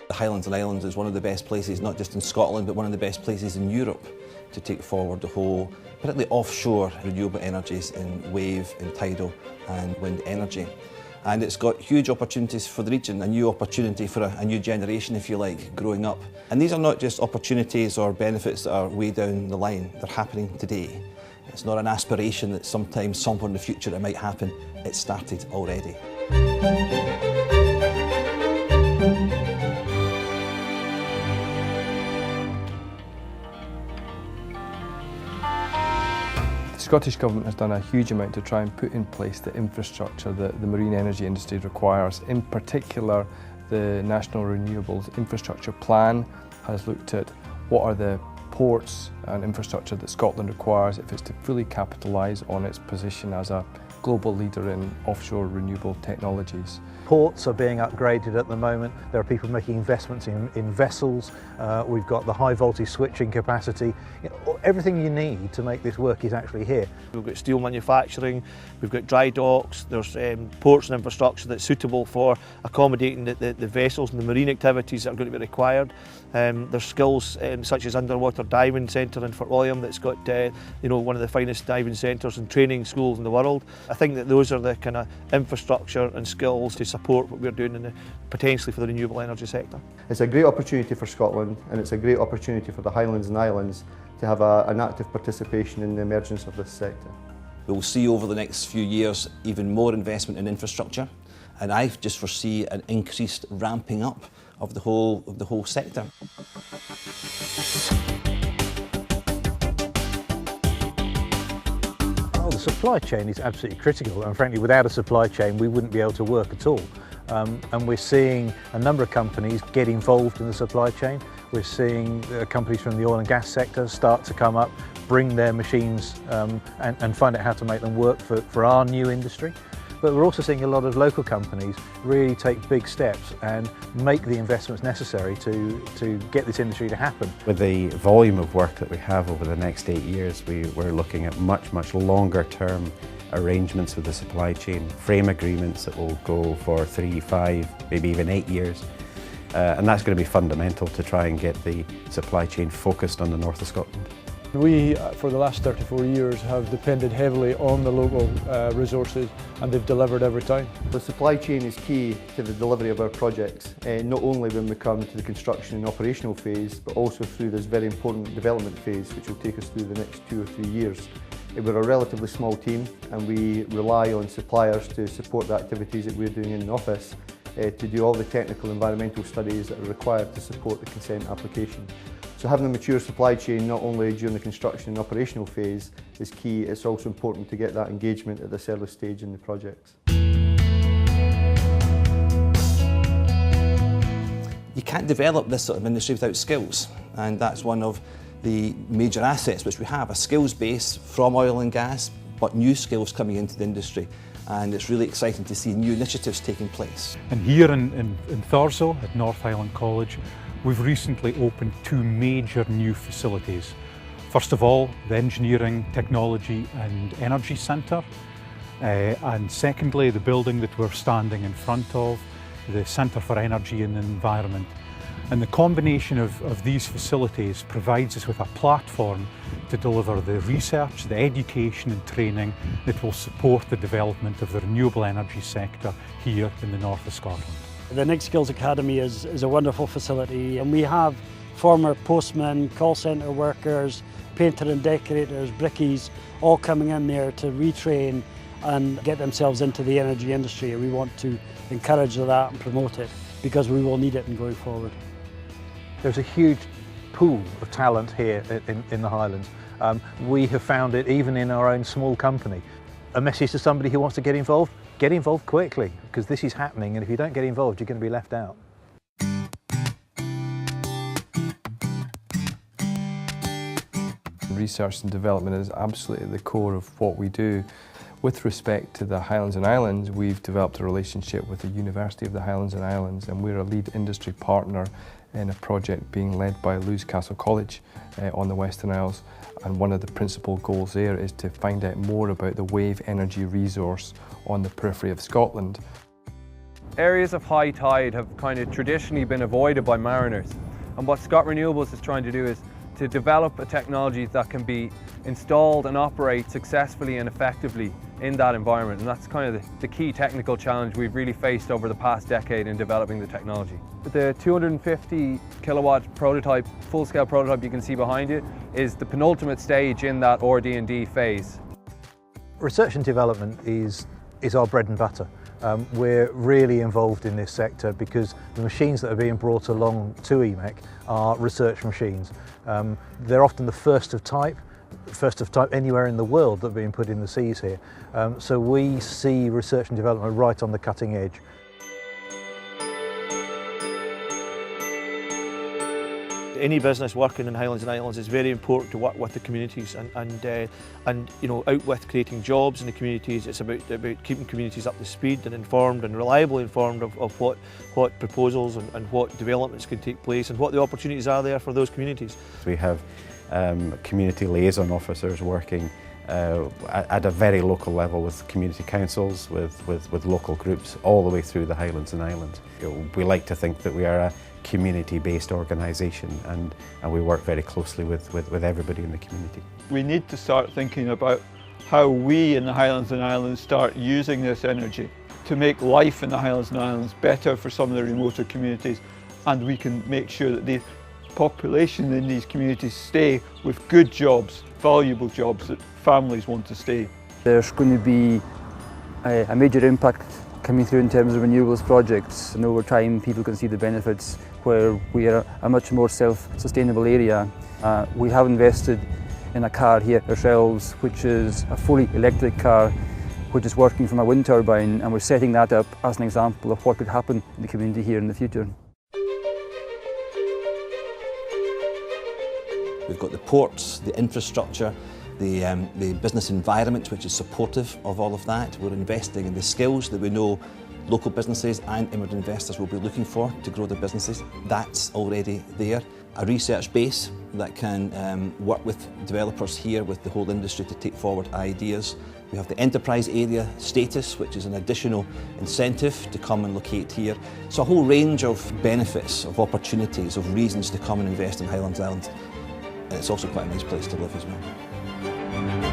The Highlands and Islands is one of the best places, not just in Scotland, but one of the best places in Europe to take forward the whole, particularly offshore renewable energies in wave, in tidal and wind energy. And it's got huge opportunities for the region, a new opportunity for a new generation, if you like, growing up. And these are not just opportunities or benefits that are way down the line, they're happening today. It's not an aspiration that sometime, somewhere in the future it might happen, it's started already. The Scottish Government has done a huge amount to try and put in place the infrastructure that the marine energy industry requires. In particular, the National Renewables Infrastructure Plan has looked at what are the ports and infrastructure that Scotland requires if it's to fully capitalise on its position as a global leader in offshore renewable technologies. Ports are being upgraded at the moment. There are people making investments in vessels. We've got the high voltage switching capacity. You know, everything you need to make this work is actually here. We've got steel manufacturing, we've got dry docks, there's ports and infrastructure that's suitable for accommodating the vessels and the marine activities that are going to be required. There's skills such as underwater diving centre in Fort William that's got one of the finest diving centres and training schools in the world. I think that those are the kind of infrastructure and skills to support what we're doing potentially for the renewable energy sector. It's a great opportunity for Scotland, and it's a great opportunity for the Highlands and Islands to have an active participation in the emergence of this sector. We'll see over the next few years even more investment in infrastructure, and I just foresee an increased ramping up of the whole sector. The supply chain is absolutely critical, and frankly without a supply chain we wouldn't be able to work at all. And we're seeing a number of companies get involved in the supply chain. We're seeing companies from the oil and gas sector start to come up, bring their machines and find out how to make them work for our new industry. But we're also seeing a lot of local companies really take big steps and make the investments necessary to get this industry to happen. With the volume of work that we have over the next 8 years, we're looking at much longer term arrangements with the supply chain, frame agreements that will go for 3, 5, maybe even 8 years. And that's going to be fundamental to try and get the supply chain focused on the north of Scotland. We, for the last 34 years, have depended heavily on the local resources, and they've delivered every time. The supply chain is key to the delivery of our projects, not only when we come to the construction and operational phase, but also through this very important development phase, which will take us through the next 2 or 3 years. We're a relatively small team, and we rely on suppliers to support the activities that we're doing in the office, to do all the technical environmental studies that are required to support the consent application. So having a mature supply chain, not only during the construction and operational phase, is key. It's also important to get that engagement at this early stage in the projects. You can't develop this sort of industry without skills, and that's one of the major assets which we have, a skills base from oil and gas, but new skills coming into the industry. And it's really exciting to see new initiatives taking place. And here in Thurso at North Highland College, we've recently opened 2 major new facilities. First of all, the Engineering, Technology and Energy Centre, and secondly, the building that we're standing in front of, the Centre for Energy and Environment. And the combination of these facilities provides us with a platform to deliver the research, the education and training that will support the development of the renewable energy sector here in the north of Scotland. The Next Skills Academy is a wonderful facility, and we have former postmen, call centre workers, painter and decorators, brickies, all coming in there to retrain and get themselves into the energy industry. We want to encourage that and promote it because we will need it in going forward. There's a huge pool of talent here in the Highlands. We have found it even in our own small company. A message to somebody who wants to get involved quickly, because this is happening, and if you don't get involved, you're going to be left out. research and development is absolutely at the core of what we do. With respect to the Highlands and Islands, we've developed a relationship with the University of the Highlands and Islands, and we're a lead industry partner in a project being led by Lewis Castle College on the Western Isles. And one of the principal goals there is to find out more about the wave energy resource on the periphery of Scotland. Areas of high tide have kind of traditionally been avoided by mariners, and what Scott Renewables is trying to do is to develop a technology that can be installed and operate successfully and effectively in that environment, and that's kind of the key technical challenge we've really faced over the past decade in developing the technology. The 250 kilowatt prototype, full-scale prototype you can see behind you, is the penultimate stage in that RD&D phase. Research and development is our bread and butter. We're really involved in this sector because the machines that are being brought along to EMEC are research machines. They're often the first of type anywhere in the world that are being put in the seas here. So we see research and development right on the cutting edge. Any business working in Highlands and Islands is very important to work with the communities and you know, out with creating jobs in the communities. It's about keeping communities up to speed and informed and reliably informed of what proposals and what developments can take place and what the opportunities are there for those communities. We have community liaison officers working at a very local level with community councils, with local groups, all the way through the Highlands and Islands. We like to think that we are a community-based organisation and we work very closely with everybody in the community. We need to start thinking about how we in the Highlands and Islands start using this energy to make life in the Highlands and Islands better for some of the remoter communities, and we can make sure that the population in these communities stay with good jobs, valuable jobs that families want to stay. There's going to be a major impact coming through in terms of renewables projects, and over time people can see the benefits where we are a much more self-sustainable area. We have invested in a car here ourselves, which is a fully electric car which is working from a wind turbine, and we're setting that up as an example of what could happen in the community here in the future. We've got the ports, the infrastructure, the business environment which is supportive of all of that. We're investing in the skills that we know local businesses and inward investors will be looking for to grow their businesses. That's already there. A research base that can work with developers here, with the whole industry to take forward ideas. We have the enterprise area status, which is an additional incentive to come and locate here. So a whole range of benefits, of opportunities, of reasons to come and invest in Highlands Island. And it's also quite a nice place to live as well.